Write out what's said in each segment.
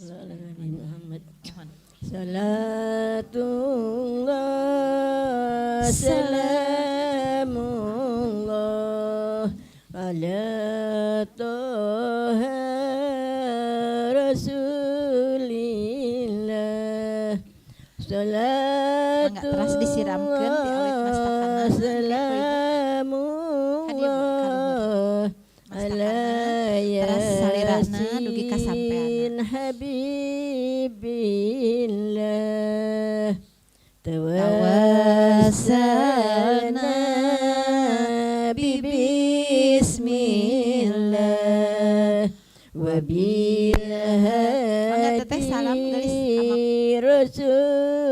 Muhammad. Salatullah salamullah ala Toha Rasulillah. Mangga teras disiramkeun di awit mastakanna salamullah ala teras salirana dugi kasampean habibillah. Tawassalna bismillah wa bil hadi rasulillah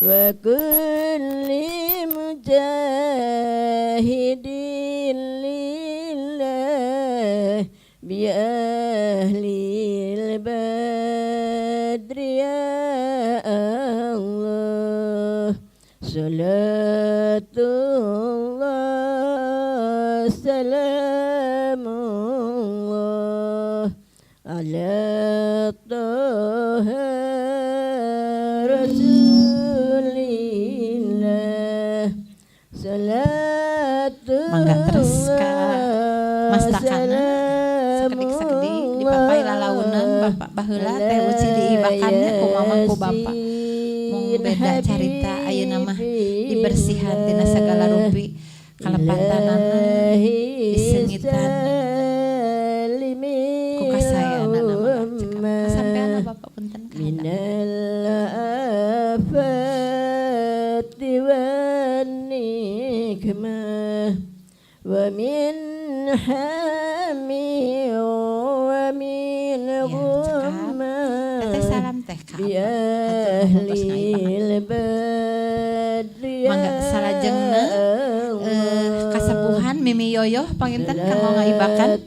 wa kulli mujahidin lillah bi ahlil badri ya Allah. Salatullah salamullah ala Toha Rasulillah. Salatullah mangga terus ka mastakana sakedik-sakedik di papai lalaunan bapak baheula teh uci diibakannya ku mamang ku bapak mung beda carita ayeuna mah dibersihan tina sagala rupi kalepatanana disengitan ku kasayana nama kasampean bapak punten minal afati wan nikmah wa min hami wa min ghammah teteh salam teh ka bi ahlil badri mangga salajengna kasepuhan Mimi Yoyoh panginten kanggo ngaibakan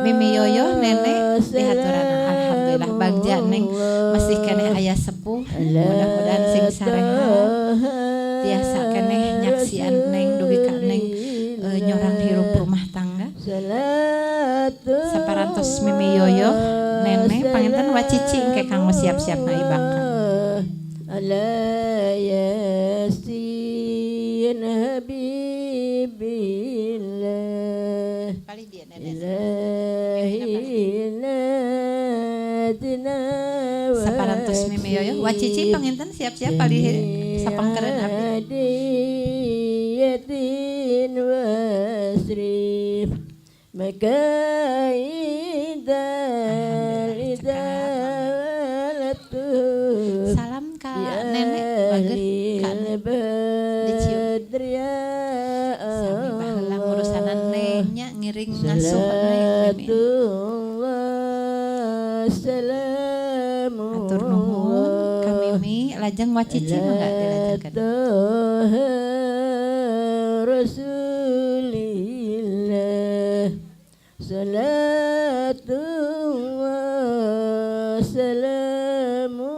Mimi Yoyoh nenek dihaturana alhamdulillah bagja neng masih keneh aya sepuh mudah-mudahan sing sareha tiasa keneh nyaksian neng dugi ka neng nyorang hirup rumah tangga saparantos Mimi Yoyoh nenek panginten wacici engke kanggo siap-siap ngaibakan ala yasin habibillah kali dia nenek saparantos Mimi Yoyoh wacici panginten siap-siap kali sapangkeureun abdi yatin wasrif makaidal idalatu salam ka nenek bageut ka dicium sami baheula ngurusanan nengnya ngiring ngasuh neng atur nuhun ka Mimi lajeng wacici mangga dilajengkeun Rasulillah. Salatullah salamullah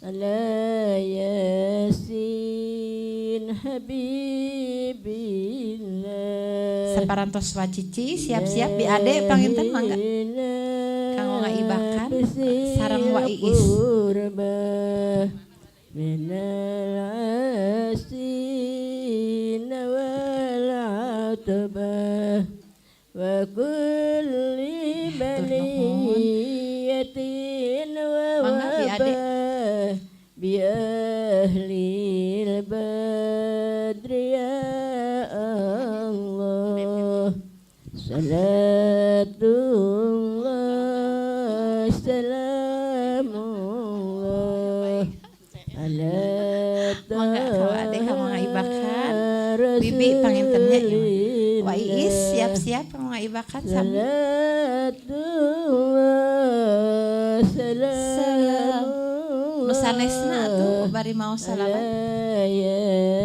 ala yasin habibillah. saparantos wacici siap-siap bi ade panginten mangga kanggo ngaibakan sareng wa Iis minal asin wal atbah wa kulli baliyatin wa wabah bi ahlil badri ya Allah. Salatullah salamullah ala mangga kalau ade kanggo ngaibakan bibi pangintennya wa Iis siap-siap kanggo ngaibakan sami salatullah salamullah nu sanesna atuh bari mau salaman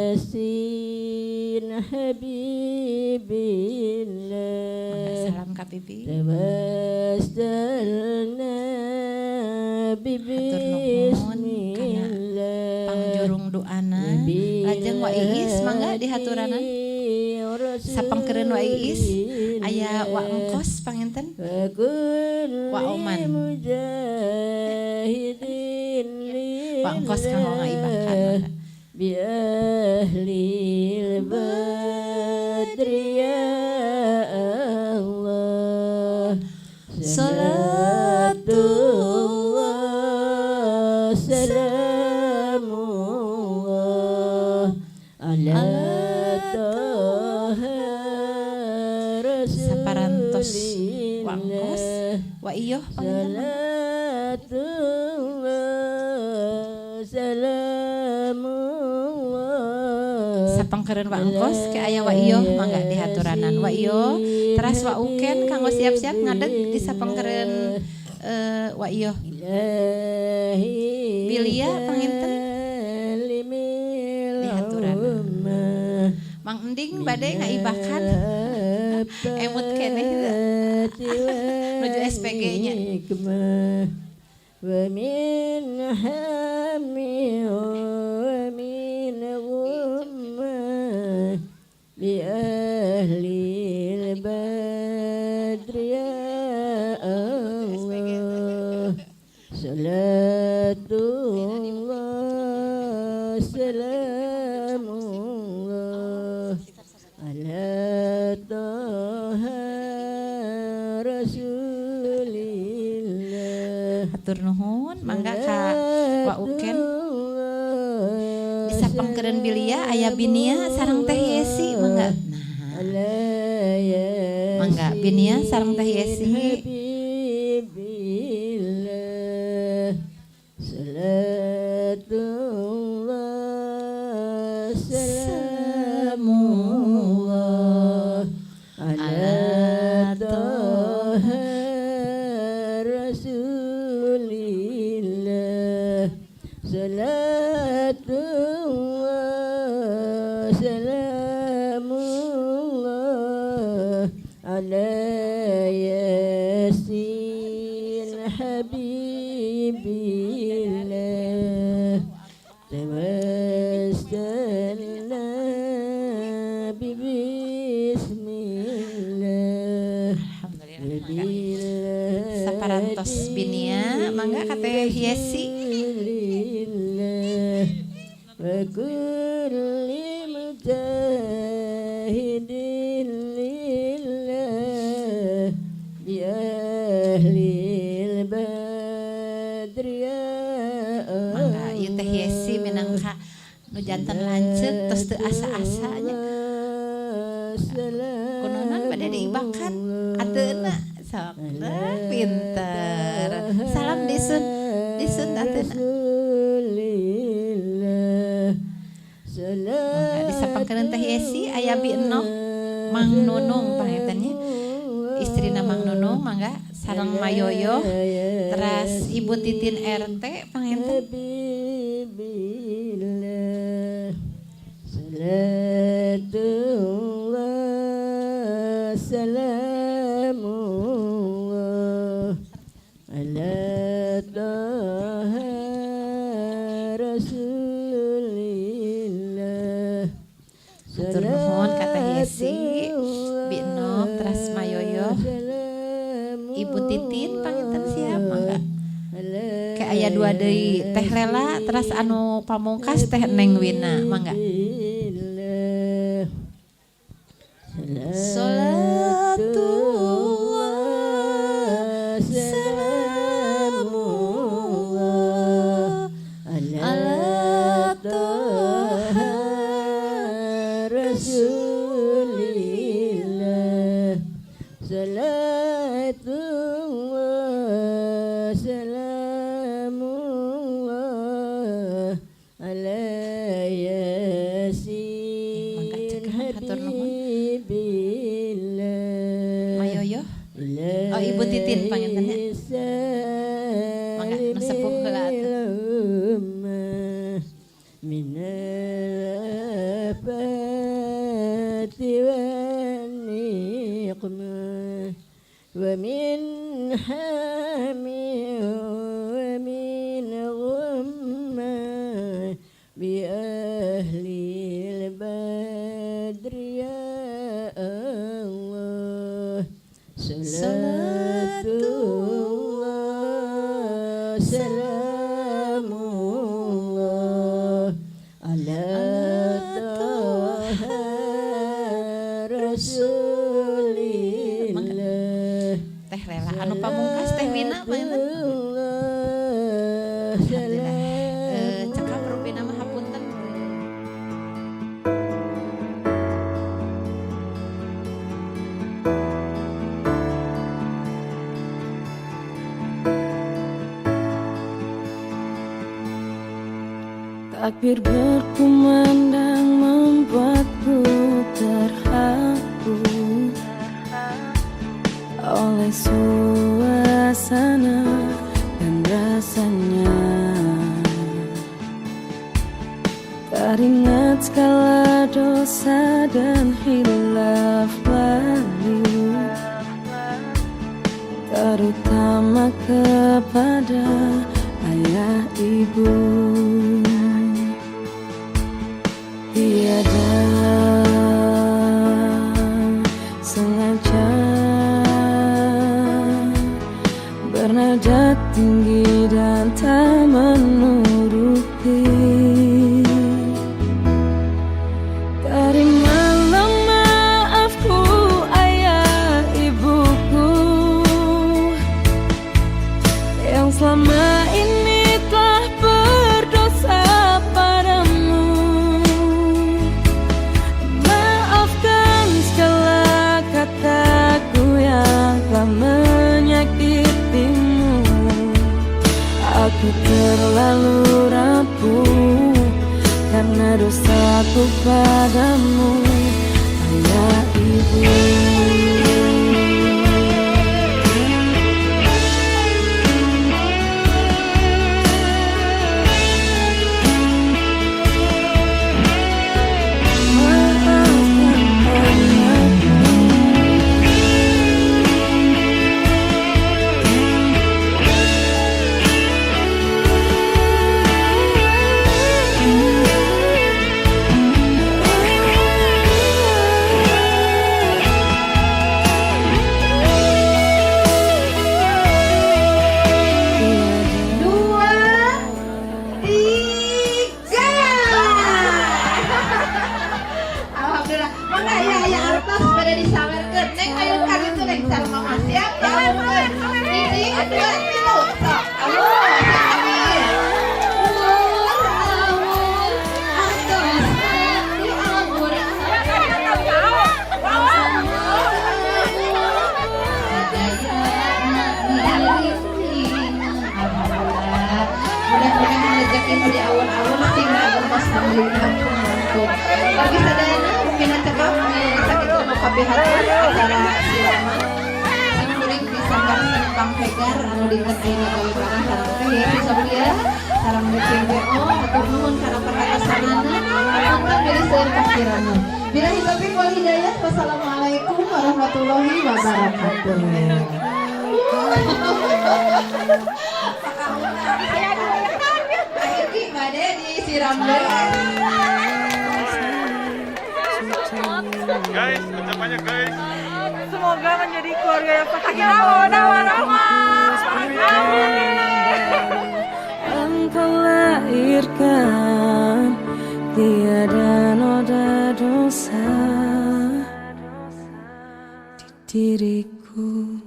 yasin habibillah. salam ka bibi Tawassalna bismillah pangjurung doana lajeng wa Iis mangga dihaturanan sapangkereun wa Iis aya wa engkos panginten wa oman wa engkos kanggo ngaibakan bi ahlil badri ya Allah salatullah salamullah ala taha saparantos wa engkos wa iyo panginten sapangkereun wa engkos ke aya wa iyo mangga dihaturanan wa iyo teras wa uken kanggo siap-siap ngadeg di sapangkereun wa iyo bilia panginten dihaturanan Mang Ending bade ngaibakan emut keneh nuju SPG nya wa min hammi wa min ghumma bi ahli badri ya Allah salatullah salamullah ala taha rasulillah hatur nuhun mangga ka wa uken bisa pangkereun bilia aya binia sareng teh Yesi mangga mangga binia sareng teh Yesi salatullah salamullah ala taha rasulillah salatullah salamullah ala yasin habibillah tawassalna bismillah alhamdulillah saparantos binia mangga ka teh Yesi wa kulli mujahidin lillah bi ahlil badri ya mangga ieu teh Yesi minangka nu janten lanceuk tos teu asa-asanya kunaon bade diibakan ateuna sok pinter salam disun ateuna mangga disapangkeun teh Yesi aya bi enok Mang Nunung pangitannya istrina Mang Nunung mangga sareng Mayoyo teras Ibu Titin RT panginten salatullah salamullah ala taha rasulillah hatur nuhun ka teh Yesi bi enok teras Mayoyo Ibu Titin panginten siap mangga ke aya dua deui teh Lela teras anu pamungkas teh Neng Wina mangga salatullah salamullah ala taha rasulillah salatullah salamullah ala yasin habibillah Mayoyo oh Ibu Titin pangintennya mangga nu sepuh heula minal afati wan niqmah wa min hami wa min ghammah bi ahli al-badri ya Allah Salatullah salamullah ala taha rasulillah. Teh rela anu pamungkas teh Wina mana? Cekap rupina mah hapunten. Takbir berkumandang membuatku terharu oleh suasana dan rasanya. Teringat segala dosa dan hilaf lalu, terutama kepada ayah ibu. Tiada sengaja bernada tinggi dan tak menuruti. Terimalah maafku ayah ibuku yang selama ini telah berdosa padamu. Maafkan segala kataku yang telah menyakitimu. Aku terlalu rapuh karena dosaku padamu, ayah ibu. Di awal-awal tinggal berpas sambil kampung. Bagi sadayana minat cekap sakit sama kabehan acara siraman. Yang kuring disambar Bang Fegar anu diinget ayeuna gawe barang sareng teh ya sabdia sareng bikin BO atur nuhun kana perhatianana apunten pilih seueur kasirana. Billahi taufiq wal hidayah. Wassalamualaikum warahmatullahi wabarakatuh. Bade disiram deh. Guys, ucapannya guys. Semoga menjadi keluarga yang sakinah mawaddah warahmah. Engkau lahirkan tiada noda dosa di diriku.